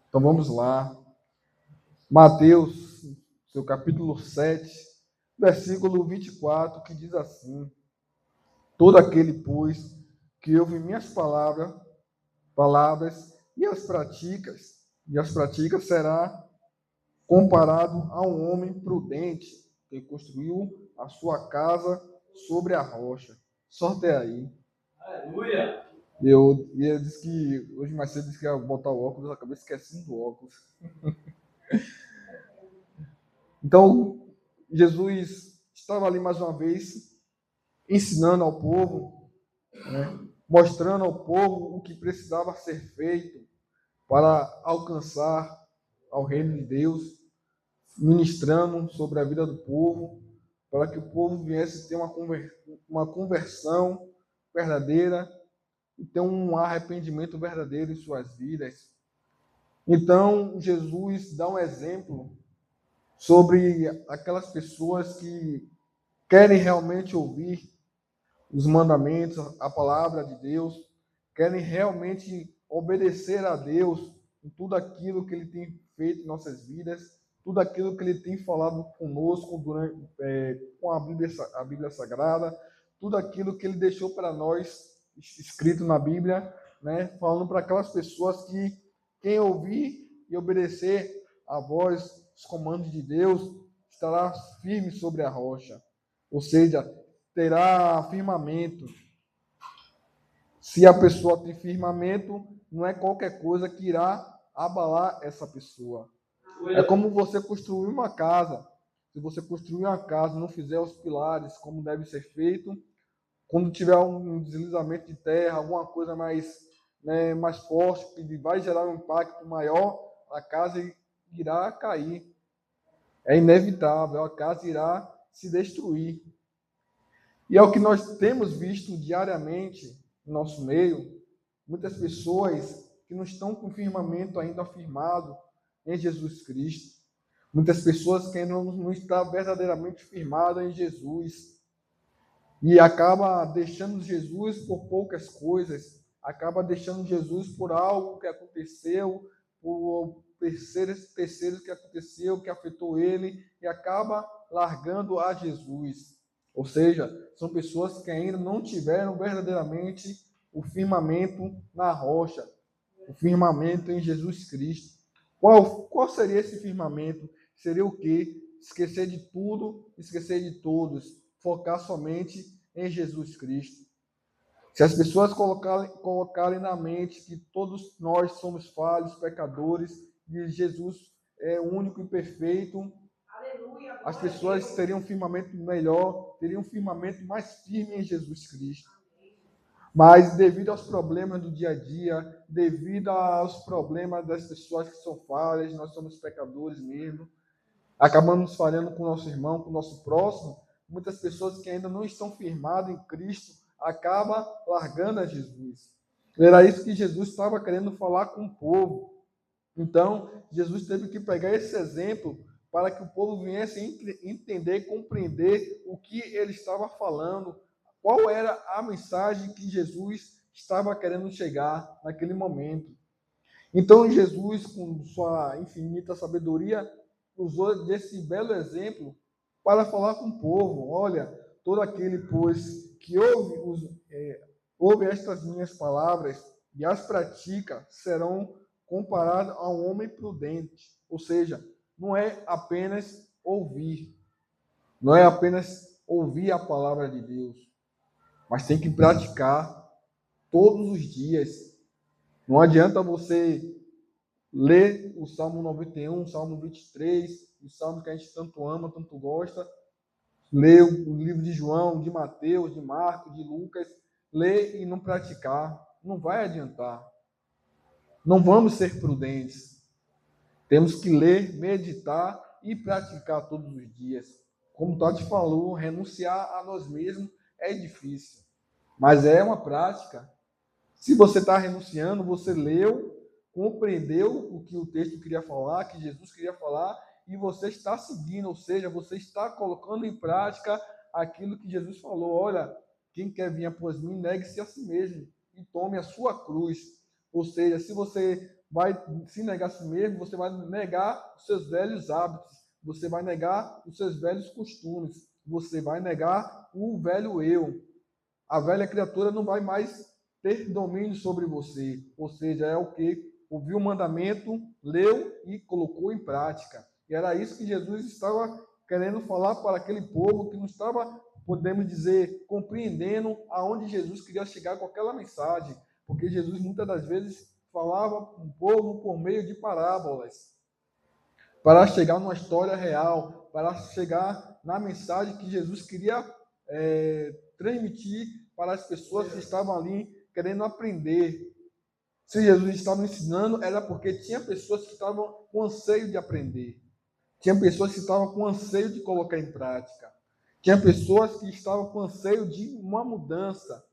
Então vamos lá. Mateus, seu capítulo 7, versículo 24, que diz assim: Todo aquele, pois, que ouve minhas palavras e as praticas será comparado a um homem prudente que construiu a sua casa sobre a rocha. Sorteia aí. Aleluia! Eu disse que hoje mais cedo disse que ia botar o óculos, eu acabei esquecendo do óculos. Então, Jesus estava ali mais uma vez ensinando ao povo, né, mostrando ao povo o que precisava ser feito para alcançar ao reino de Deus, ministrando sobre a vida do povo, para que o povo viesse ter uma conversão verdadeira e ter um arrependimento verdadeiro em suas vidas. Então, Jesus dá um exemplo sobre aquelas pessoas que querem realmente ouvir os mandamentos, a palavra de Deus, querem realmente obedecer a Deus em tudo aquilo que Ele tem feito em nossas vidas, tudo aquilo que Ele tem falado conosco com a Bíblia Sagrada, tudo aquilo que Ele deixou para nós escrito na Bíblia, né, falando para aquelas pessoas que quem ouvir e obedecer a voz, os comandos de Deus, estará firme sobre a rocha. Ou seja, terá firmamento. Se a pessoa tem firmamento, não é qualquer coisa que irá abalar essa pessoa. É como você construir uma casa. Se você construir uma casa e não fizer os pilares como deve ser feito, quando tiver um deslizamento de terra, alguma coisa mais, né, mais forte, que vai gerar um impacto maior, a casa irá cair. É inevitável, a casa irá se destruir. E é o que nós temos visto diariamente no nosso meio, muitas pessoas que não estão com firmamento ainda afirmado em Jesus Cristo. Muitas pessoas que ainda não estão verdadeiramente firmadas em Jesus. E acaba deixando Jesus por poucas coisas, acaba deixando Jesus por algo que aconteceu, por terceiros que aconteceu, que afetou ele, e acaba largando a Jesus. Ou seja, são pessoas que ainda não tiveram verdadeiramente o firmamento na rocha, o firmamento em Jesus Cristo. Qual seria esse firmamento? Seria o quê? Esquecer de tudo, esquecer de todos, focar somente em Jesus Cristo. Se as pessoas colocarem na mente que todos nós somos falhos, pecadores, e Jesus é único e perfeito, as pessoas teriam um firmamento melhor, teriam um firmamento mais firme em Jesus Cristo. Mas devido aos problemas do dia a dia, devido aos problemas das pessoas que são falhas, nós somos pecadores mesmo, acabamos falhando com o nosso irmão, com o nosso próximo, muitas pessoas que ainda não estão firmadas em Cristo acabam largando a Jesus. Era isso que Jesus estava querendo falar com o povo. Então, Jesus teve que pegar esse exemplo para que o povo viesse entender, compreender o que ele estava falando, qual era a mensagem que Jesus estava querendo chegar naquele momento. Então, Jesus, com sua infinita sabedoria, usou desse belo exemplo para falar com o povo. Olha, todo aquele, pois, que ouve estas minhas palavras e as pratica, serão comparados a um homem prudente. Ou seja, não é apenas ouvir, não é apenas ouvir a palavra de Deus, mas tem que praticar todos os dias. Não adianta você ler o Salmo 91, o Salmo 23, os salmos que a gente tanto ama, tanto gosta, ler o livro de João, de Mateus, de Marcos, de Lucas, ler e não praticar, não vai adiantar. Não vamos ser prudentes. Temos que ler, meditar e praticar todos os dias. Como o Tati falou, renunciar a nós mesmos é difícil, mas é uma prática. Se você está renunciando, você leu, compreendeu o que o texto queria falar, que Jesus queria falar, e você está seguindo, ou seja, você está colocando em prática aquilo que Jesus falou. Olha, quem quer vir após mim, negue-se a si mesmo e tome a sua cruz. Ou seja, se você vai se negar a si mesmo, você vai negar os seus velhos hábitos, você vai negar os seus velhos costumes, você vai negar o velho eu. A velha criatura não vai mais ter domínio sobre você. Ou seja, é o que? Ouviu o mandamento, leu e colocou em prática. E era isso que Jesus estava querendo falar para aquele povo que não estava, podemos dizer, compreendendo aonde Jesus queria chegar com aquela mensagem. Porque Jesus muitas das vezes falava com o povo por meio de parábolas, para chegar numa história real, para chegar na mensagem que Jesus queria transmitir para as pessoas que estavam ali querendo aprender. Se Jesus estava ensinando, era porque tinha pessoas que estavam com anseio de aprender. Tinha pessoas que estavam com anseio de colocar em prática. Tinha pessoas que estavam com anseio de uma mudança.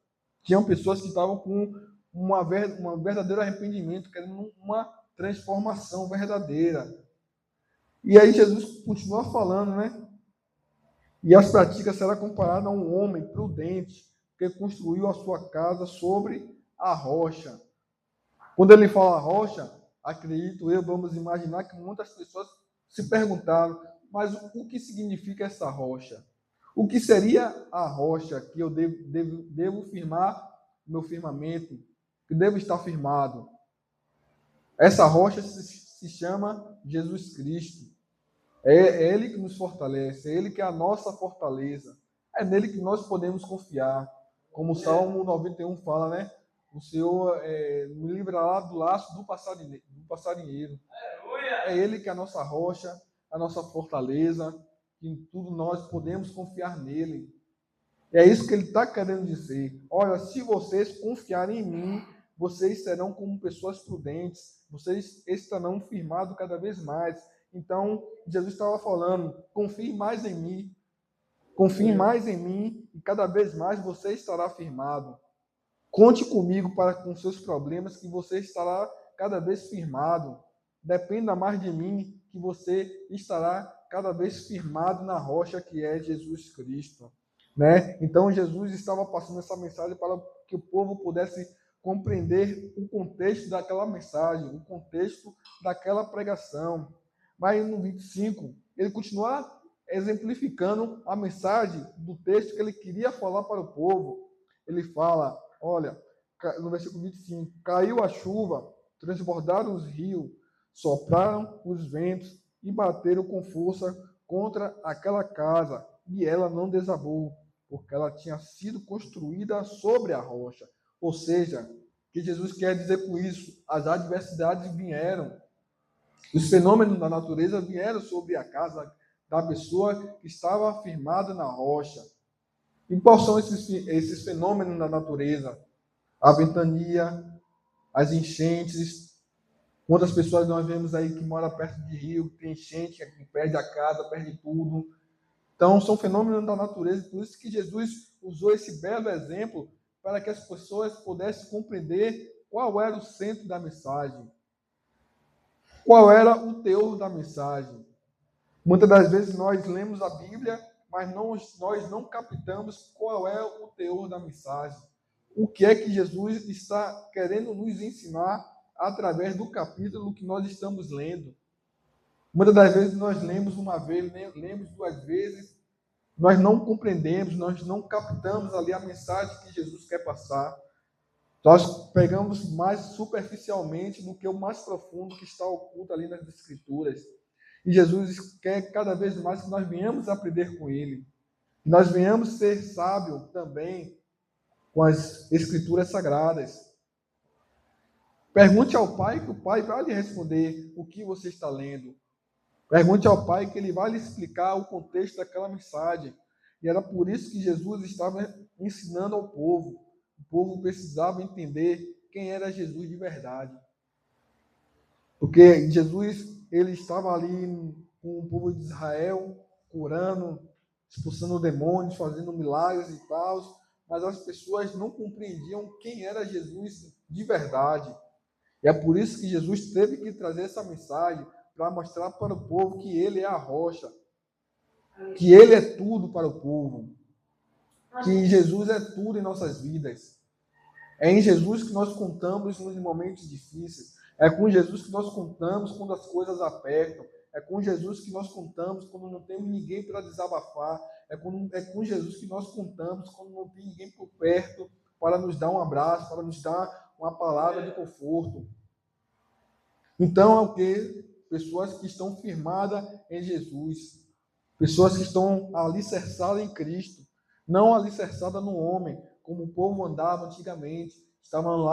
Tinham pessoas que estavam com um verdadeiro arrependimento, querendo uma transformação verdadeira. E aí Jesus continua falando, né? E as práticas será comparada a um homem prudente que construiu a sua casa sobre a rocha. Quando ele fala rocha, acredito eu, vamos imaginar que muitas pessoas se perguntaram, mas o que significa essa rocha? O que seria a rocha que eu devo firmar meu firmamento, que devo estar firmado? Essa rocha se chama Jesus Cristo. É Ele que nos fortalece, é Ele que é a nossa fortaleza. É nele que nós podemos confiar. Como o Salmo 91 fala, né? O Senhor me livrará do laço do passarinheiro. É Ele que é a nossa rocha, a nossa fortaleza, que em tudo nós podemos confiar nele. É isso que ele está querendo dizer. Olha, se vocês confiarem em mim, vocês serão como pessoas prudentes, vocês estarão firmados cada vez mais. Então, Jesus estava falando, confie mais em mim, e cada vez mais você estará firmado. Conte comigo para com seus problemas, que você estará cada vez firmado. Dependa mais de mim, que você estará cada vez firmado na rocha que é Jesus Cristo. Né? Então, Jesus estava passando essa mensagem para que o povo pudesse compreender o contexto daquela mensagem, o contexto daquela pregação. Mas no 25, ele continua exemplificando a mensagem do texto que ele queria falar para o povo. Ele fala, olha, no versículo 25, caiu a chuva, transbordaram os rios, sopraram os ventos e bateram com força contra aquela casa, e ela não desabou, porque ela tinha sido construída sobre a rocha. Ou seja, o que Jesus quer dizer com isso? As adversidades vieram, os fenômenos da natureza vieram sobre a casa da pessoa que estava firmada na rocha. E quais são esses fenômenos da natureza? A ventania, as enchentes. Quantas pessoas nós vemos aí que moram perto de rio, que tem enchente, que perde a casa, perde tudo. Então, são fenômenos da natureza. Por isso que Jesus usou esse belo exemplo para que as pessoas pudessem compreender qual era o centro da mensagem. Qual era o teor da mensagem. Muitas das vezes nós lemos a Bíblia, mas nós não captamos qual é o teor da mensagem. O que é que Jesus está querendo nos ensinar através do capítulo que nós estamos lendo. Muitas das vezes nós lemos uma vez, lemos duas vezes, nós não compreendemos, nós não captamos ali a mensagem que Jesus quer passar. Nós pegamos mais superficialmente do que o mais profundo que está oculto ali nas Escrituras. E Jesus quer cada vez mais que nós venhamos aprender com Ele. Que nós venhamos ser sábios também com as Escrituras Sagradas. Pergunte ao Pai, que o Pai vai lhe responder o que você está lendo. Pergunte ao Pai, que Ele vai lhe explicar o contexto daquela mensagem. E era por isso que Jesus estava ensinando ao povo. O povo precisava entender quem era Jesus de verdade. Porque Jesus, ele estava ali com o povo de Israel, curando, expulsando demônios, fazendo milagres e tal, mas as pessoas não compreendiam quem era Jesus de verdade. E é por isso que Jesus teve que trazer essa mensagem para mostrar para o povo que ele é a rocha, que ele é tudo para o povo, que Jesus é tudo em nossas vidas. É em Jesus que nós contamos nos momentos difíceis. É com Jesus que nós contamos quando as coisas apertam. É com Jesus que nós contamos quando não temos ninguém para desabafar. É com Jesus que nós contamos quando não tem ninguém por perto para nos dar um abraço, para nos dar uma palavra de conforto. Então, é o que? Pessoas que estão firmadas em Jesus. Pessoas que estão alicerçadas em Cristo. Não alicerçadas no homem, como o povo andava antigamente. Estavam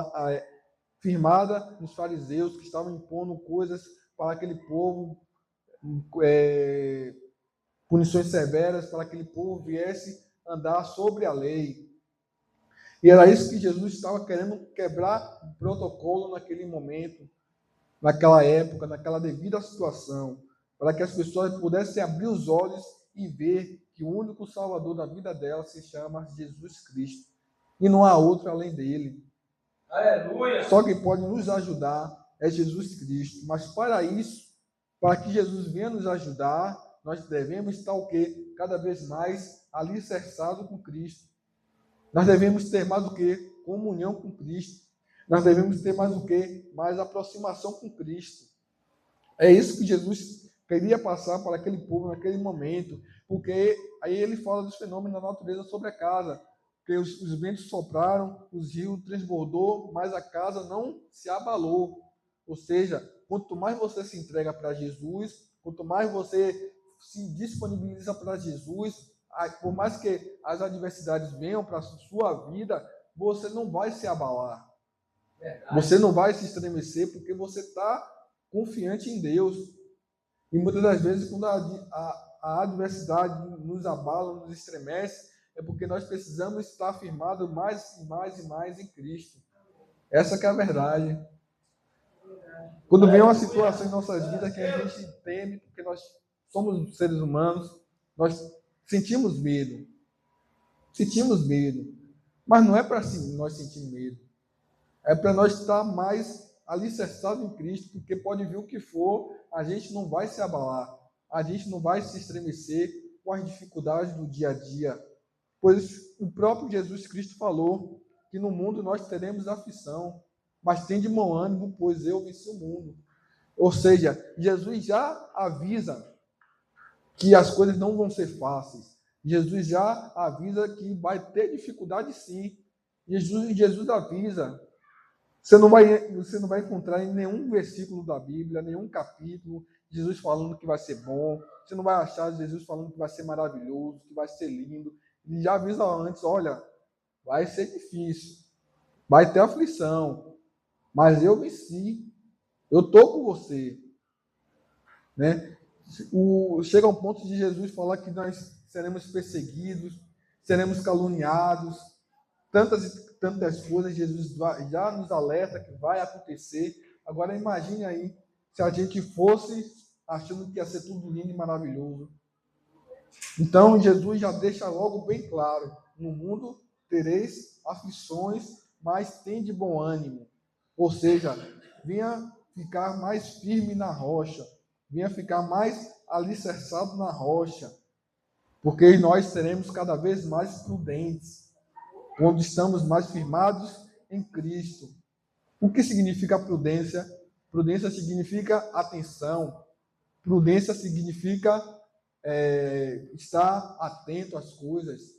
firmada nos fariseus, que estavam impondo coisas para aquele povo, punições severas, para que aquele povo viesse andar sobre a lei. E era isso que Jesus estava querendo quebrar o protocolo naquele momento, naquela época, naquela devida situação, para que as pessoas pudessem abrir os olhos e ver que o único Salvador da vida dela se chama Jesus Cristo. E não há outro além dele. Aleluia! Só quem pode nos ajudar é Jesus Cristo. Mas para isso, para que Jesus venha nos ajudar, nós devemos estar o quê? Cada vez mais alicerçado com Cristo. Nós devemos ter mais o quê? Comunhão com Cristo. Nós devemos ter mais o quê? Mais aproximação com Cristo. É isso que Jesus queria passar para aquele povo naquele momento, porque aí ele fala dos fenômenos da natureza sobre a casa, que os ventos sopraram, os rios transbordou, mas a casa não se abalou. Ou seja, quanto mais você se entrega para Jesus, quanto mais você se disponibiliza para Jesus, por mais que as adversidades venham para a sua vida, você não vai se abalar. Você não vai se estremecer, porque você está confiante em Deus. E muitas das vezes, quando a adversidade nos abala, nos estremece, é porque nós precisamos estar firmados mais e mais e mais em Cristo. Essa que é a verdade. Quando vem uma situação em nossas vidas que a gente teme, porque nós somos seres humanos, nós sentimos medo. Sentimos medo. Mas não é para nós sentir medo. É para nós estar mais alicerçados em Cristo, porque pode vir o que for, a gente não vai se abalar. A gente não vai se estremecer com as dificuldades do dia a dia. Pois o próprio Jesus Cristo falou que no mundo nós teremos aflição, mas tem de bom ânimo, pois eu venci o mundo. Ou seja, Jesus já avisa que as coisas não vão ser fáceis. Jesus já avisa que vai ter dificuldade sim. Jesus avisa. Você não vai encontrar em nenhum versículo da Bíblia, nenhum capítulo, Jesus falando que vai ser bom. Você não vai achar Jesus falando que vai ser maravilhoso, que vai ser lindo. Ele já avisa antes, olha, vai ser difícil, vai ter aflição, mas eu venci, eu estou com você. Né? Chega ao ponto de Jesus falar que nós seremos perseguidos, seremos caluniados, tantas coisas Jesus já nos alerta que vai acontecer. Agora imagine aí se a gente fosse achando que ia ser tudo lindo e maravilhoso. Então Jesus já deixa logo bem claro: no mundo tereis aflições, mas tem de bom ânimo. Ou seja, venha ficar mais firme na rocha, venha ficar mais alicerçado na rocha, porque nós seremos cada vez mais prudentes, quando estamos mais firmados em Cristo. O que significa prudência? Prudência significa atenção. Prudência significa estar atento às coisas.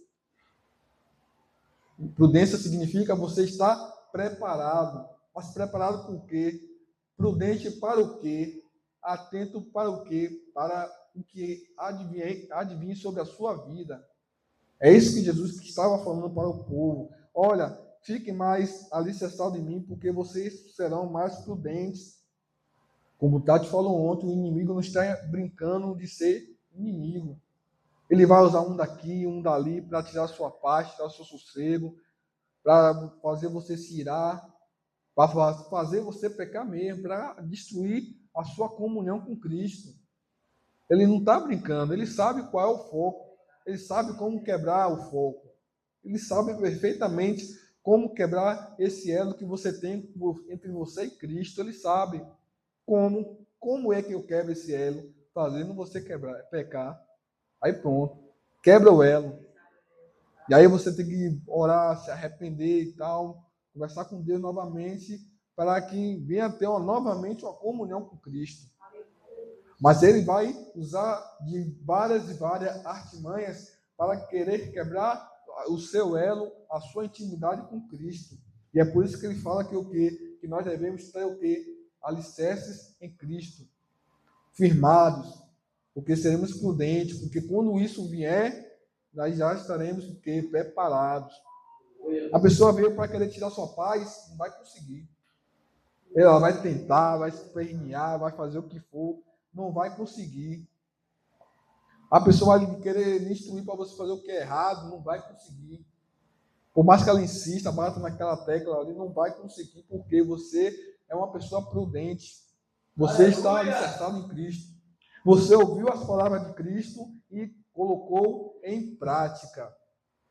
Prudência significa você estar preparado. Mas preparado por quê? Prudente para o quê? Atento para o quê? Para o que adivinhe sobre a sua vida. É isso que Jesus estava falando para o povo. Olha, fiquem mais alicerçados em mim, porque vocês serão mais prudentes. Como o Tati falou ontem, o inimigo não está brincando de ser inimigo. Ele vai usar um daqui, um dali, para tirar a sua paz, tirar o seu sossego, para fazer você se irar, para fazer você pecar mesmo, para destruir a sua comunhão com Cristo. Ele não está brincando, ele sabe qual é o foco, ele sabe como quebrar o foco, ele sabe perfeitamente como quebrar esse elo que você tem entre você e Cristo. Ele sabe como é que eu quebro esse elo, fazendo você pecar. Aí pronto, quebra o elo. E aí você tem que orar, se arrepender e tal, conversar com Deus novamente, para que venha ter novamente uma comunhão com Cristo. Mas ele vai usar de várias e várias artimanhas para querer quebrar o seu elo, a sua intimidade com Cristo. E é por isso que ele fala que o quê? Que nós devemos ter o quê? Alicerces em Cristo, firmados, porque seremos prudentes, porque quando isso vier, nós já estaremos o quê? Preparados. A pessoa veio para querer tirar sua paz, não vai conseguir. Ela vai tentar, vai se espernear, vai fazer o que for, não vai conseguir. A pessoa vai querer lhe instruir para você fazer o que é errado, não vai conseguir. Por mais que ela insista, bata naquela tecla ali, não vai conseguir, porque você é uma pessoa prudente. Você está alicerçado em Cristo. Você ouviu as palavras de Cristo e colocou em prática.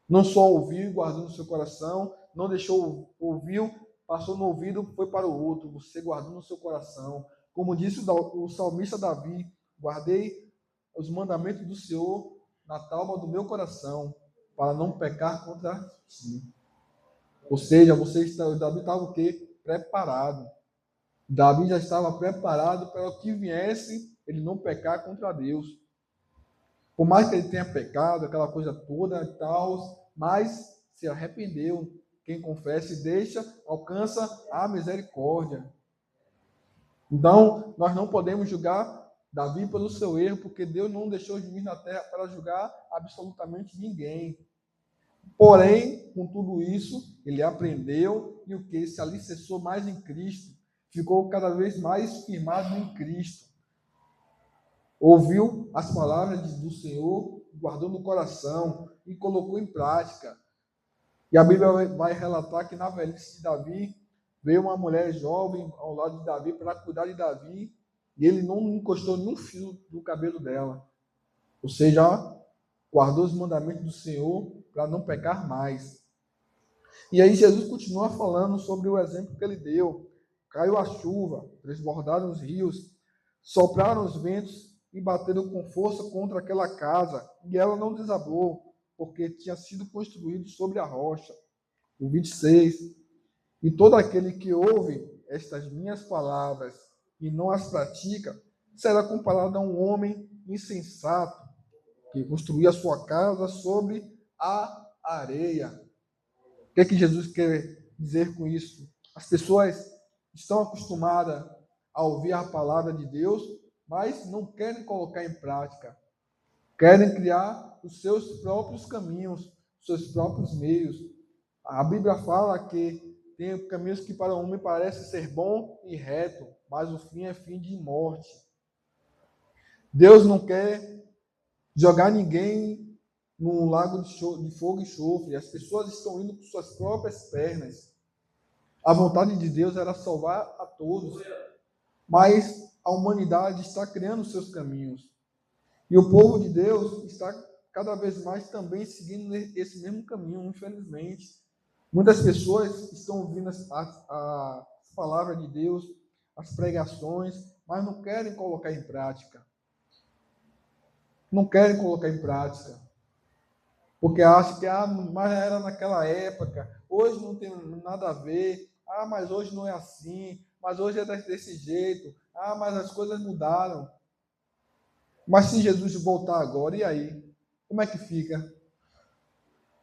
Não só ouviu e guardou no seu coração, não deixou, ouviu, passou no ouvido, foi para o outro. Você guardou no seu coração. Como disse o salmista Davi, guardei os mandamentos do Senhor na tábua do meu coração, para não pecar contra ti. Ou seja, Davi estava o quê? Preparado. Davi já estava preparado para o que viesse, ele não pecar contra Deus. Por mais que ele tenha pecado, aquela coisa toda e tal, mas se arrependeu. Quem confessa e deixa, alcança a misericórdia. Então, nós não podemos julgar Davi pelo seu erro, porque Deus não deixou de vir na terra para julgar absolutamente ninguém. Porém, com tudo isso, ele aprendeu e o que? Se alicerçou mais em Cristo, ficou cada vez mais firmado em Cristo. Ouviu as palavras do Senhor, guardou no coração e colocou em prática. E a Bíblia vai relatar que na velhice de Davi, veio uma mulher jovem ao lado de Davi para cuidar de Davi, e ele não encostou nenhum fio do cabelo dela. Ou seja, guardou os mandamentos do Senhor para não pecar mais. E aí Jesus continua falando sobre o exemplo que ele deu. Caiu a chuva, transbordaram os rios, sopraram os ventos e bateram com força contra aquela casa, e ela não desabou, porque tinha sido construído sobre a rocha. O 26. E todo aquele que ouve estas minhas palavras e não as pratica, será comparado a um homem insensato, que construía a sua casa sobre a areia. O que é que Jesus quer dizer com isso? As pessoas estão acostumadas a ouvir a palavra de Deus, mas não querem colocar em prática. Querem criar os seus próprios caminhos, os seus próprios meios. A Bíblia fala que tem caminhos que para o homem parecem ser bom e reto, mas o fim é fim de morte. Deus não quer jogar ninguém num lago de fogo e enxofre. As pessoas estão indo com suas próprias pernas. A vontade de Deus era salvar a todos, mas a humanidade está criando seus caminhos. E o povo de Deus está cada vez mais também seguindo esse mesmo caminho, infelizmente. Muitas pessoas estão ouvindo a palavra de Deus, as pregações, mas não querem colocar em prática. Não querem colocar em prática. Porque acham que mas era naquela época, hoje não tem nada a ver, mas hoje não é assim, mas hoje é desse jeito, mas as coisas mudaram. Mas se Jesus voltar agora, e aí? Como é que fica?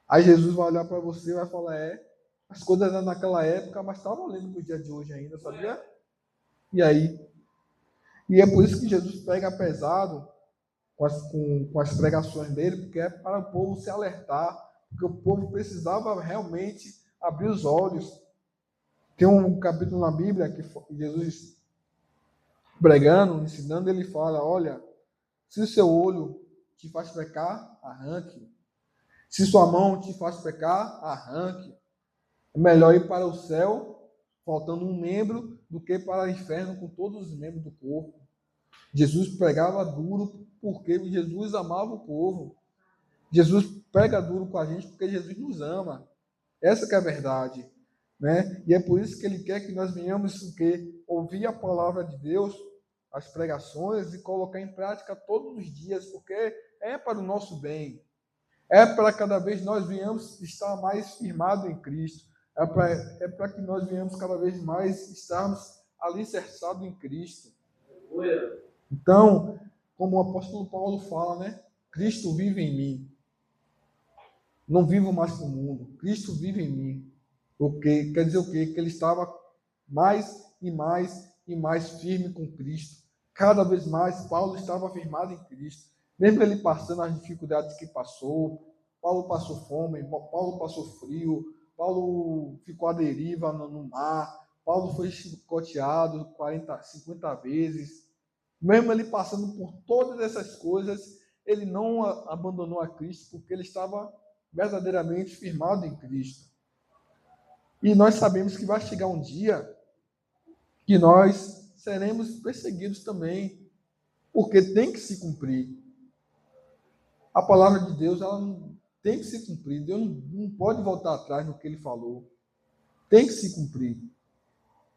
Aí Jesus vai olhar para você e vai falar, as coisas eram naquela época, mas estavam valendo para o dia de hoje ainda, sabia? E aí? E é por isso que Jesus pega pesado com as pregações dele, porque é para o povo se alertar, porque o povo precisava realmente abrir os olhos. Tem um capítulo na Bíblia que Jesus, pregando, ensinando, ele fala, olha, se o seu olho te faz pecar, arranque. Se sua mão te faz pecar, arranque. É melhor ir para o céu, faltando um membro, do que para o inferno com todos os membros do corpo. Jesus pregava duro porque Jesus amava o povo. Jesus prega duro com a gente porque Jesus nos ama. Essa que é a verdade. Né? E é por isso que ele quer que nós venhamos ouvir a palavra de Deus, as pregações, e colocar em prática todos os dias, porque é para o nosso bem. É para cada vez nós venhamos estar mais firmados em Cristo. É para que nós venhamos cada vez mais estarmos alicerçados em Cristo. Então, como o apóstolo Paulo fala, né? Cristo vive em mim. Não vivo mais para o mundo. Cristo vive em mim. O que quer dizer o quê? Que ele estava mais e mais e mais firme com Cristo. Cada vez mais Paulo estava firmado em Cristo. Mesmo ele passando as dificuldades que passou, Paulo passou fome, Paulo passou frio, Paulo ficou à deriva no mar, Paulo foi chicoteado 40, 50 vezes. Mesmo ele passando por todas essas coisas, ele não abandonou a Cristo, porque ele estava verdadeiramente firmado em Cristo. E nós sabemos que vai chegar um dia que nós seremos perseguidos também, porque tem que se cumprir. A palavra de Deus, ela tem que se cumprir. Deus não pode voltar atrás no que ele falou. Tem que se cumprir.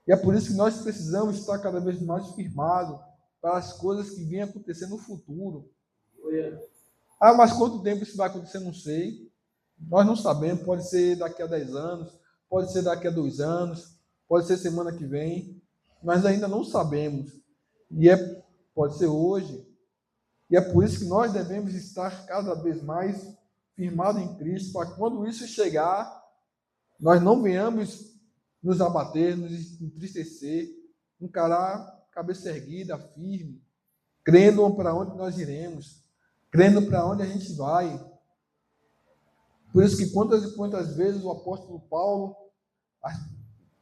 E é por isso que nós precisamos estar cada vez mais firmados para as coisas que vêm acontecer no futuro. Ah, mas quanto tempo isso vai acontecer? Não sei. Nós não sabemos. Pode ser daqui a 10 anos, pode ser daqui a 2 anos, pode ser semana que vem. Nós ainda não sabemos. Pode ser hoje. E é por isso que nós devemos estar cada vez mais firmados em Cristo, para quando isso chegar, nós não venhamos nos abater, nos entristecer, encarar cabeça erguida, firme, crendo para onde nós iremos, crendo para onde a gente vai. Por isso que quantas e quantas vezes o apóstolo Paulo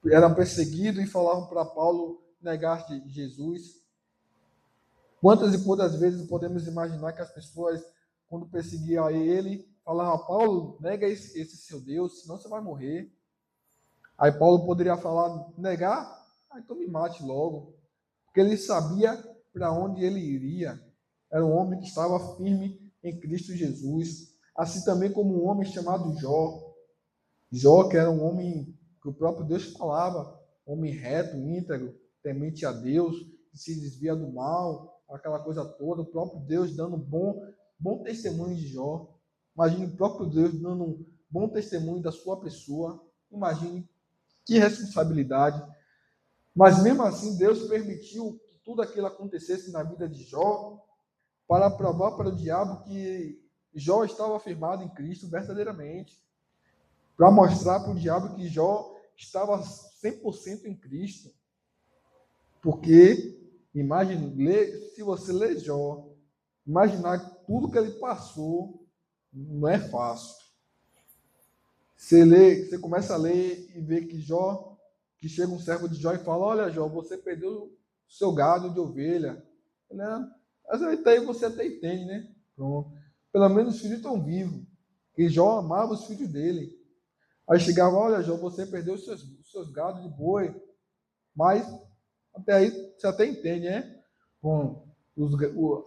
era perseguido e falavam para Paulo negar Jesus. Quantas e quantas vezes podemos imaginar que as pessoas, quando perseguiam ele, falavam: Paulo, nega esse seu Deus, senão você vai morrer. Aí Paulo poderia falar: negar? Então me mate logo. Porque ele sabia para onde ele iria. Era um homem que estava firme em Cristo Jesus. Assim também como um homem chamado Jó. Jó, que era um homem que o próprio Deus falava, homem reto, íntegro, temente a Deus, que se desvia do mal, aquela coisa toda, o próprio Deus dando bom testemunho de Jó. Imagine o próprio Deus dando um bom testemunho da sua pessoa. Imagine que responsabilidade. Mas mesmo assim, Deus permitiu que tudo aquilo acontecesse na vida de Jó para provar para o diabo que Jó estava firmado em Cristo verdadeiramente. Para mostrar para o diabo que Jó estava 100% em Cristo. Porque, se você ler Jó, imaginar tudo que ele passou, não é fácil. Você começa a ler e vê que chega um servo de Jó e fala: olha, Jó, você perdeu o seu gado de ovelha. Mas aí você até entende, né? Pronto. Pelo menos os filhos estão vivos. E Jó amava os filhos dele. Aí chegava: olha, Jó, você perdeu os seus gados de boi. Mas até aí você até entende, né? Bom,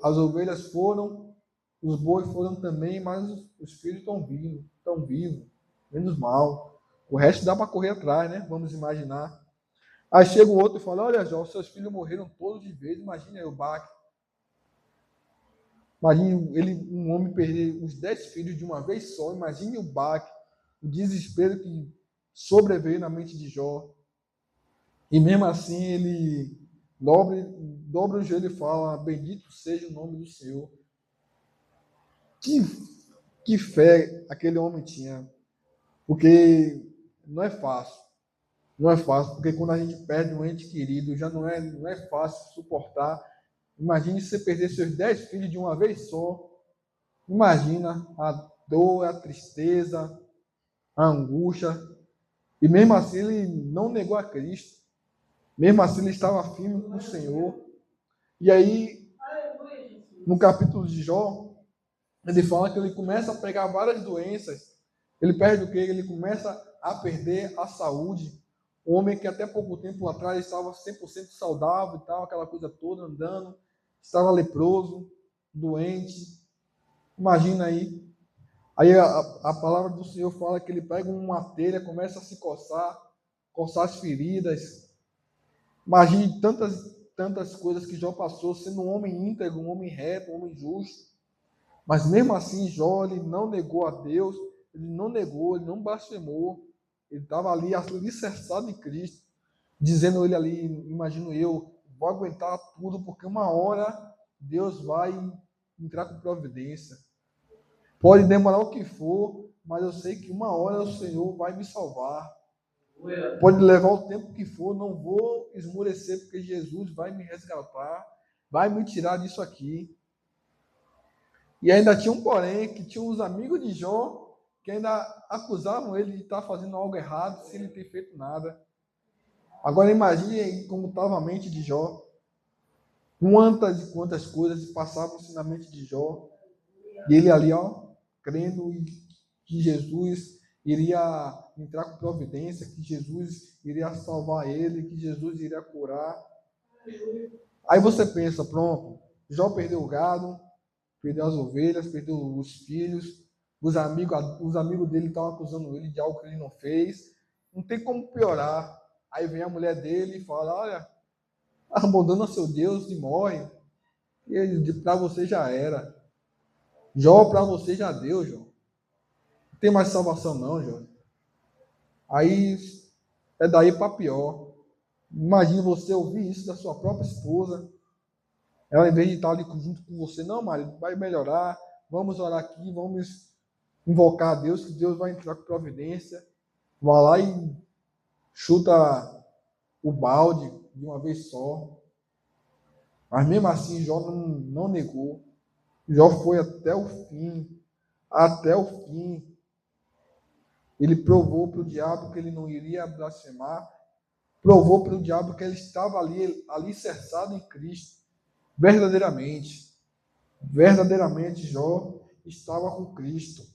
as ovelhas foram, os bois foram também, mas os filhos estão vivos, menos mal. O resto dá para correr atrás, né? Vamos imaginar. Aí chega o outro e fala: olha, Jó, seus filhos morreram todos de vez. Imagina aí o baque. Imagine um homem perder os 10 filhos de uma vez só. Imagine o baque, o desespero que sobreveio na mente de Jó. E mesmo assim ele dobra o joelho e fala: bendito seja o nome do Senhor. Que fé aquele homem tinha. Porque não é fácil. Não é fácil, porque quando a gente perde um ente querido, já não é fácil suportar. Imagine se você perder seus 10 filhos de uma vez só. Imagina a dor, a tristeza, a angústia. E mesmo assim ele não negou a Cristo. Mesmo assim ele estava firme com o Senhor. E aí, no capítulo de Jó, ele fala que ele começa a pegar várias doenças. Ele perde o quê? Ele começa a perder a saúde. Um homem que até pouco tempo atrás estava 100% saudável e tal, aquela coisa toda, andando, estava leproso, doente. Imagina aí. Aí a palavra do Senhor fala que ele pega uma telha, começa a se coçar as feridas. Imagine tantas coisas que Jó passou, sendo um homem íntegro, um homem reto, um homem justo. Mas mesmo assim, Jó, ele não negou a Deus, ele não negou, ele não blasfemou. Ele estava ali alicerçado em Cristo, dizendo ele ali, imagino eu, vou aguentar tudo, porque uma hora Deus vai entrar com providência. Pode demorar o que for, mas eu sei que uma hora o Senhor vai me salvar. Pode levar o tempo que for, não vou esmorecer, porque Jesus vai me resgatar, vai me tirar disso aqui. E ainda tinha um porém, que tinha uns amigos de Jó, que ainda acusavam ele de estar fazendo algo errado, sem ele ter feito nada. Agora imagine como estava a mente de Jó. Quantas e quantas coisas passavam-se na mente de Jó. E ele ali, crendo que Jesus iria entrar com providência, que Jesus iria salvar ele, que Jesus iria curar. Aí você pensa, pronto, Jó perdeu o gado, perdeu as ovelhas, perdeu os filhos, os amigos dele estavam acusando ele de algo que ele não fez. Não tem como piorar. Aí vem a mulher dele e fala, olha, abandona seu Deus e morre. E ele, para você já era. Jó, para você já deu, Jó. Não tem mais salvação não, Jó. Aí é daí para pior. Imagina você ouvir isso da sua própria esposa. Ela, em vez de estar ali junto com você, não, marido, vai melhorar. Vamos orar aqui, vamos invocar a Deus, que Deus vai entrar com providência. Vai lá e chuta o balde de uma vez só. Mas mesmo assim, Jó não negou. Jó foi até o fim. Até o fim. Ele provou para o diabo que ele não iria blasfemar. Provou para o diabo que ele estava ali alicerçado em Cristo. Verdadeiramente. Verdadeiramente, Jó estava com Cristo.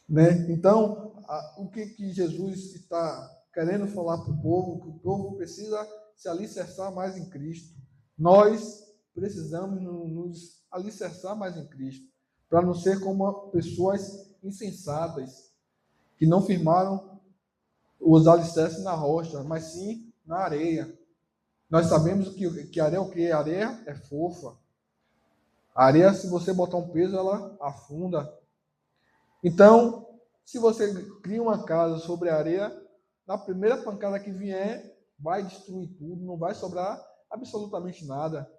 Né? Então, o que Jesus está querendo falar para o povo? Que o povo precisa se alicerçar mais em Cristo. Nós precisamos nos alicerçar mais em Cristo, para não ser como pessoas insensatas, que não firmaram os alicerces na rocha, mas sim na areia. Nós sabemos que areia é o que? Areia é fofa. A areia, se você botar um peso, ela afunda. Então, se você cria uma casa sobre a areia, na primeira pancada que vier, vai destruir tudo, não vai sobrar absolutamente nada.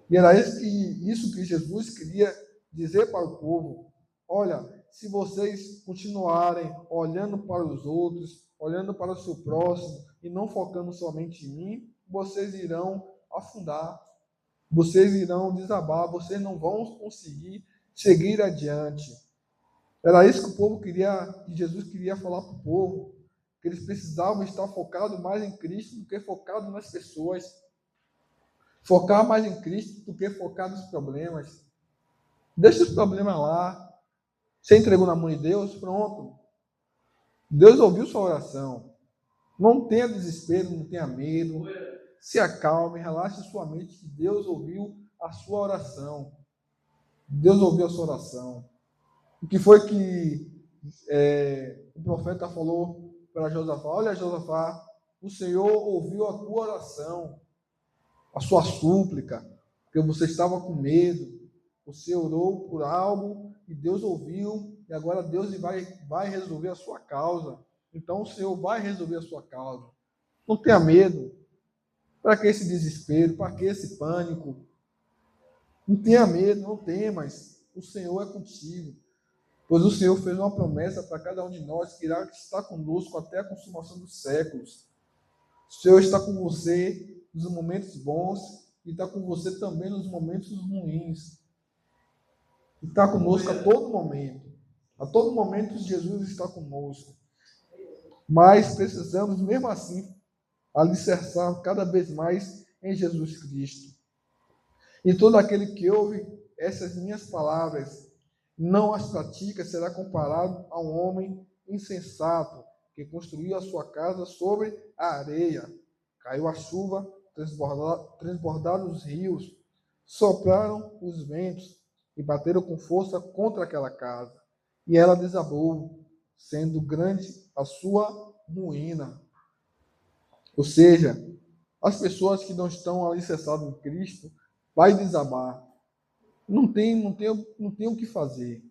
E era isso que Jesus queria dizer para o povo. Olha, se vocês continuarem olhando para os outros, olhando para o seu próximo e não focando somente em mim, vocês irão afundar, vocês irão desabar, vocês não vão conseguir seguir adiante. Era isso que o povo queria, que Jesus queria falar para o povo, que eles precisavam estar focados mais em Cristo do que focados nas pessoas. Focar mais em Cristo do que focar nos problemas. Deixa os problemas lá. Você entregou na mão de Deus, pronto. Deus ouviu sua oração. Não tenha desespero, não tenha medo. Se acalme, relaxe sua mente, que Deus ouviu a sua oração. Deus ouviu a sua oração. O que foi que o profeta falou para Josafá? Olha, Josafá, o Senhor ouviu a tua oração, a sua súplica, porque você estava com medo, você orou por algo e Deus ouviu, e agora Deus vai resolver a sua causa. Então o Senhor vai resolver a sua causa. Não tenha medo. Para que esse desespero? Para que esse pânico? Não tenha medo, não temas. O Senhor é contigo. Pois o Senhor fez uma promessa para cada um de nós, que irá estar conosco até a consumação dos séculos. O Senhor está com você nos momentos bons e está com você também nos momentos ruins. Está conosco a todo momento. A todo momento Jesus está conosco. Mas precisamos, mesmo assim, alicerçar cada vez mais em Jesus Cristo. E todo aquele que ouve essas minhas palavras, não as pratica, será comparado a um homem insensato, que construiu a sua casa sobre a areia. Caiu a chuva, transbordaram os rios, sopraram os ventos e bateram com força contra aquela casa. E ela desabou, sendo grande a sua ruína. Ou seja, as pessoas que não estão alicerçadas em Cristo vai desabar. Não tem o que fazer.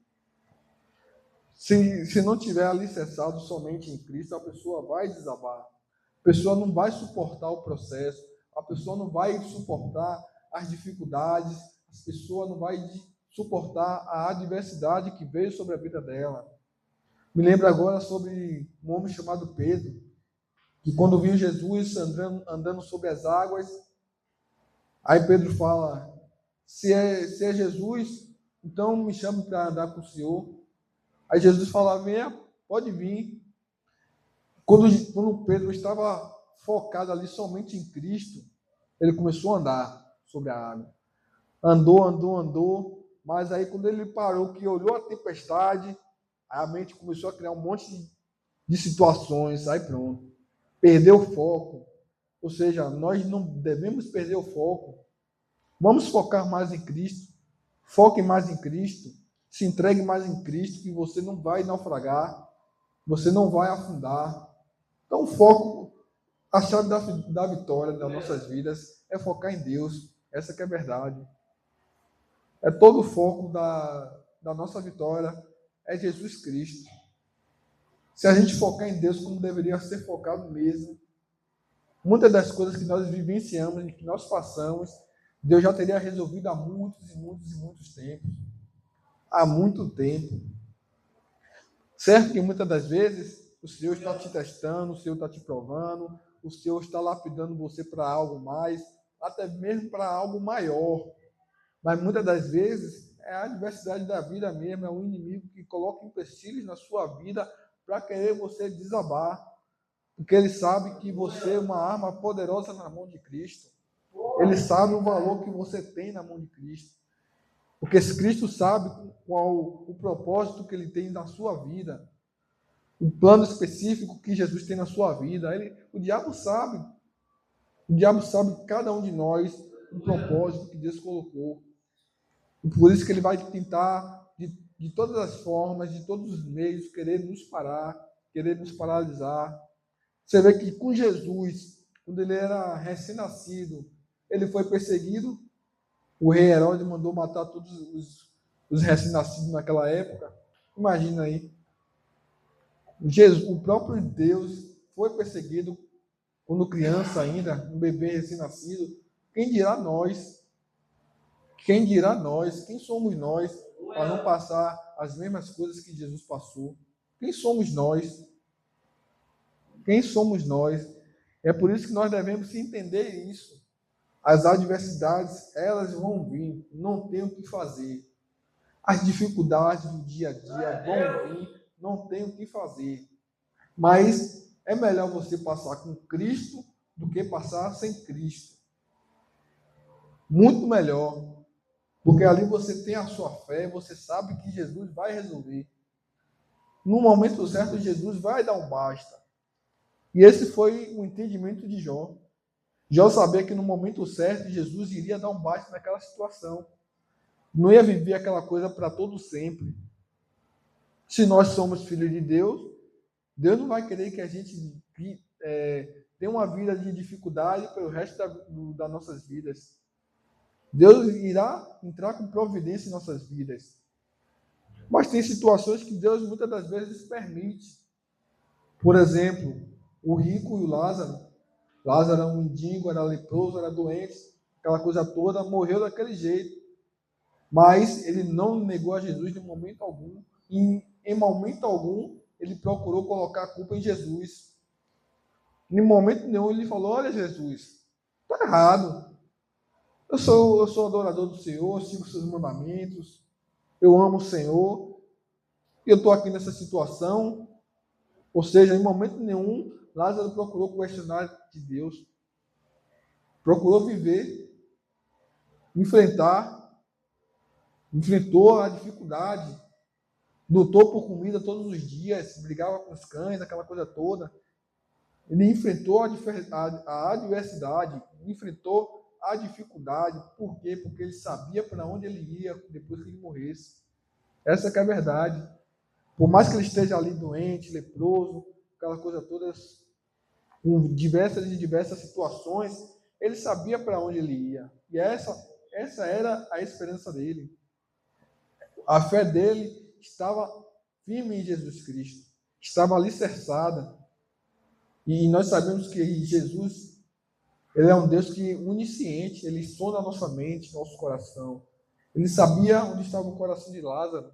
Se não tiver alicerçado somente em Cristo, a pessoa vai desabar. A pessoa não vai suportar o processo, a pessoa não vai suportar as dificuldades, a pessoa não vai suportar a adversidade que veio sobre a vida dela. Me lembro agora sobre um homem chamado Pedro, que quando viu Jesus andando sobre as águas, aí Pedro fala, se é Jesus, então me chame para andar com o Senhor. Aí Jesus fala, venha, pode vir. Quando Pedro estava focado ali somente em Cristo, ele começou a andar sobre a água. Andou, mas aí quando ele parou, que olhou a tempestade, a mente começou a criar um monte de situações, aí pronto. Perdeu o foco. Ou seja, nós não devemos perder o foco. Vamos focar mais em Cristo. Foque mais em Cristo. Se entregue mais em Cristo, que você não vai naufragar. Você não vai afundar. Então, o foco, a chave da vitória das nossas vidas é focar em Deus. Essa que é a verdade. É todo o foco da nossa vitória é Jesus Cristo. Se a gente focar em Deus como deveria ser focado mesmo, muitas das coisas que nós vivenciamos e que nós passamos, Deus já teria resolvido há muitos tempos. Há muito tempo. Certo que muitas das vezes o Senhor está te testando, o Senhor está te provando, o Senhor está lapidando você para algo mais, até mesmo para algo maior. Mas muitas das vezes é a adversidade da vida mesmo, é o inimigo que coloca empecilhos na sua vida para querer você desabar. Porque ele sabe que você é uma arma poderosa na mão de Cristo. Ele sabe o valor que você tem na mão de Cristo. Porque Cristo sabe qual o propósito que ele tem na sua vida. O plano específico que Jesus tem na sua vida. O diabo sabe. O diabo sabe cada um de nós o propósito que Deus colocou. E por isso que ele vai tentar, de todas as formas, de todos os meios, querer nos parar, querer nos paralisar. Você vê que com Jesus, quando ele era recém-nascido, ele foi perseguido. O rei Herodes mandou matar todos os recém-nascidos naquela época. Imagina aí. O próprio Deus foi perseguido quando criança ainda, um bebê recém-nascido. Quem dirá nós? Quem dirá nós? Quem somos nós para não passar as mesmas coisas que Jesus passou? Quem somos nós? Quem somos nós? É por isso que nós devemos entender isso. As adversidades, elas vão vir, não tem o que fazer. As dificuldades do dia a dia vão vir, não tem o que fazer. Mas é melhor você passar com Cristo do que passar sem Cristo. Muito melhor. Porque ali você tem a sua fé, você sabe que Jesus vai resolver. No momento certo, Jesus vai dar um basta. E esse foi o entendimento de Jó. Jó sabia que no momento certo, Jesus iria dar um basta naquela situação. Não ia viver aquela coisa para todo sempre. Se nós somos filhos de Deus, Deus não vai querer que a gente tenha uma vida de dificuldade pelo resto das nossas vidas. Deus irá entrar com providência em nossas vidas. Mas tem situações que Deus muitas das vezes permite. Por exemplo, o rico e o Lázaro. Lázaro era um mendigo, era leproso, era doente, aquela coisa toda, morreu daquele jeito. Mas ele não negou a Jesus em momento algum. E em momento algum, ele procurou colocar a culpa em Jesus. Em momento nenhum, ele falou, olha Jesus, está errado. Eu sou adorador do Senhor, sigo os seus mandamentos, eu amo o Senhor, e eu estou aqui nessa situação. Ou seja, em momento nenhum, Lázaro procurou questionar de Deus. Procurou viver, enfrentou a dificuldade, lutou por comida todos os dias, brigava com os cães, aquela coisa toda. Ele enfrentou a adversidade, enfrentou a dificuldade. Por quê? Porque ele sabia para onde ele ia depois que ele morresse. Essa que é a verdade. Por mais que ele esteja ali doente, leproso, aquela coisa toda, com diversas situações, ele sabia para onde ele ia. E essa era a esperança dele. A fé dele estava firme em Jesus Cristo, estava alicerçada. E nós sabemos que Jesus, ele é um Deus que onisciente, ele sonda a nossa mente, nosso coração. Ele sabia onde estava o coração de Lázaro.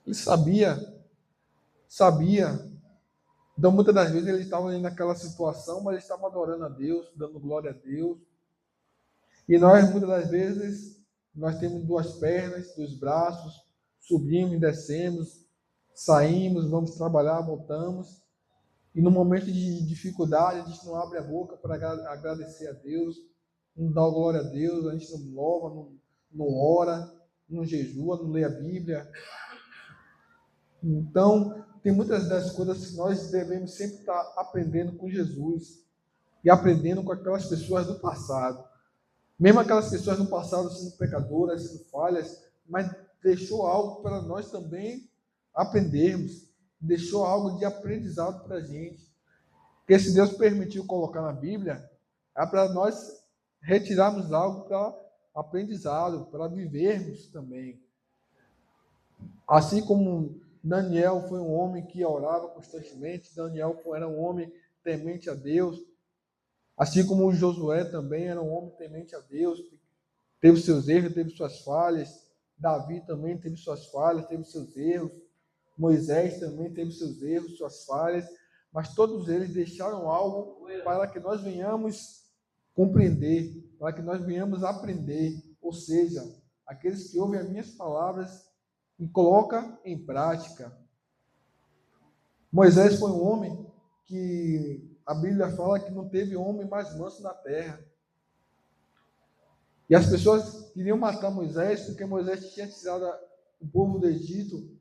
Ele sabia. Então, muitas das vezes ele estava ali naquela situação, mas ele estava adorando a Deus, dando glória a Deus. E nós, muitas das vezes, nós temos duas pernas, dois braços, subimos, descemos, saímos, vamos trabalhar, voltamos. E no momento de dificuldade, a gente não abre a boca para agradecer a Deus, não dá glória a Deus, a gente não louva, não ora, não jejua, não lê a Bíblia. Então, tem muitas das coisas que nós devemos sempre estar aprendendo com Jesus e aprendendo com aquelas pessoas do passado. Mesmo aquelas pessoas no passado sendo pecadoras, sendo falhas, mas deixou algo para nós também aprendermos, deixou algo de aprendizado para a gente. Porque se Deus permitiu colocar na Bíblia, é para nós retirarmos algo para aprendizado, para vivermos também. Assim como Daniel foi um homem que orava constantemente, Daniel era um homem temente a Deus, assim como Josué também era um homem temente a Deus, teve seus erros, teve suas falhas, Davi também teve suas falhas, teve seus erros, Moisés também teve seus erros, suas falhas, mas todos eles deixaram algo para que nós venhamos compreender, para que nós venhamos aprender, ou seja, aqueles que ouvem as minhas palavras e colocam em prática. Moisés foi um homem que a Bíblia fala que não teve homem mais manso na terra. E as pessoas queriam matar Moisés porque Moisés tinha tirado o povo do Egito.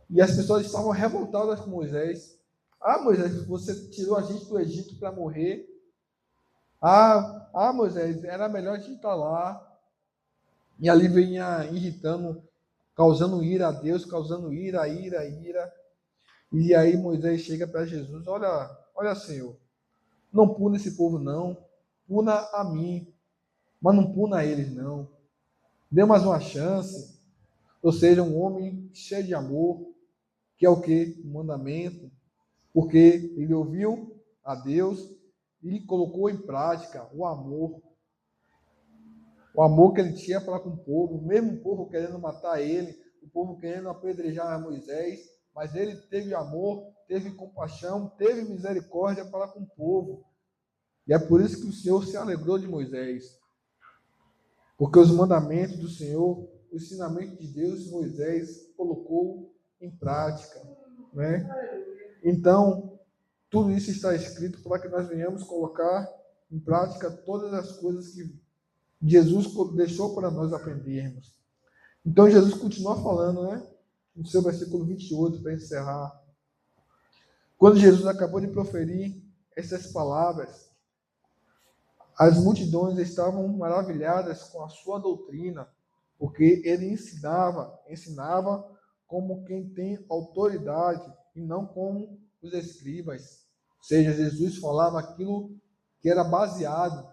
E as pessoas estavam revoltadas com Moisés. Ah, Moisés, você tirou a gente do Egito para morrer. Moisés, era melhor a gente estar lá. E ali vinha irritando, causando ira a Deus, causando ira. E aí Moisés chega para Jesus, olha, Senhor, não puna esse povo não, puna a mim, mas não puna a eles não. Dê mais uma chance. Ou seja, um homem cheio de amor, que é o quê? O mandamento, porque ele ouviu a Deus e colocou em prática o amor que ele tinha para com o povo, mesmo o povo querendo matar ele, o povo querendo apedrejar Moisés, mas ele teve amor, teve compaixão, teve misericórdia para com o povo. E é por isso que o Senhor se alegrou de Moisés. Porque os mandamentos do Senhor, o ensinamento de Deus, Moisés colocou em prática, né? Então, tudo isso está escrito para que nós venhamos colocar em prática todas as coisas que Jesus deixou para nós aprendermos. Então, Jesus continua falando, né? No seu versículo 28, para encerrar. Quando Jesus acabou de proferir essas palavras, as multidões estavam maravilhadas com a sua doutrina, porque ele ensinava como quem tem autoridade e não como os escribas. Ou seja, Jesus falava aquilo que era baseado.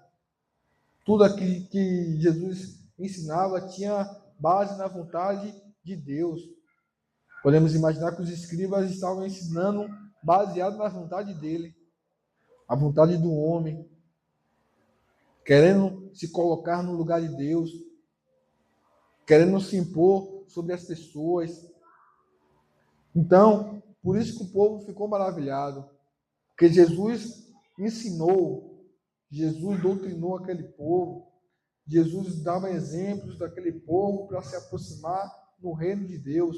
Tudo aquilo que Jesus ensinava tinha base na vontade de Deus. Podemos imaginar que os escribas estavam ensinando baseado na vontade dele, a vontade do homem, querendo se colocar no lugar de Deus, querendo se impor sobre as pessoas. Então, por isso que o povo ficou maravilhado, porque Jesus ensinou, Jesus doutrinou aquele povo, Jesus dava exemplos daquele povo para se aproximar no reino de Deus.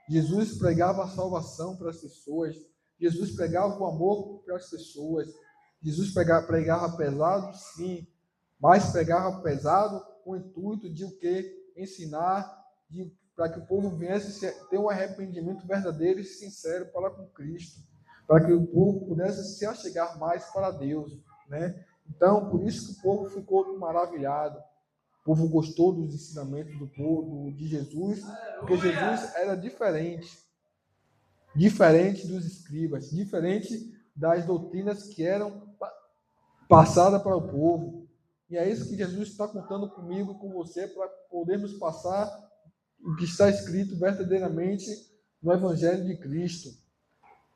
Jesus pregava a salvação para as pessoas, Jesus pregava o amor para as pessoas, Jesus pregava pesado, sim, mas pregava pesado com o intuito de o quê? Ensinar, para que o povo viesse ter um arrependimento verdadeiro e sincero para com Cristo, para que o povo pudesse se achegar mais para Deus, né? Então, por isso que o povo ficou maravilhado. O povo gostou dos ensinamentos do povo, de Jesus, porque Jesus era diferente dos escribas, diferente das doutrinas que eram passadas para o povo. E é isso que Jesus está contando comigo e com você, para podermos passar o que está escrito verdadeiramente no Evangelho de Cristo,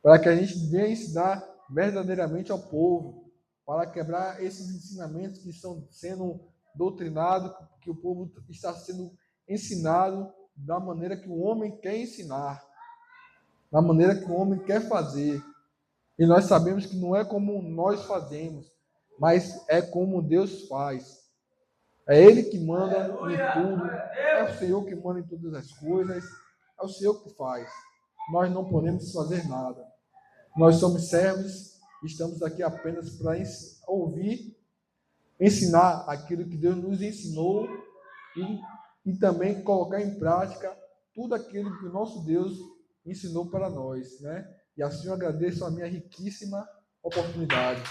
para que a gente venha ensinar verdadeiramente ao povo, para quebrar esses ensinamentos que estão sendo doutrinados, que o povo está sendo ensinado da maneira que o homem quer ensinar, da maneira que o homem quer fazer. E nós sabemos que não é como nós fazemos, mas é como Deus faz. É Ele que manda em tudo, é o Senhor que manda em todas as coisas, é o Senhor que faz. Nós não podemos fazer nada. Nós somos servos, estamos aqui apenas para ouvir, ensinar aquilo que Deus nos ensinou e também colocar em prática tudo aquilo que o nosso Deus ensinou para nós, né? E assim eu agradeço a minha riquíssima oportunidade.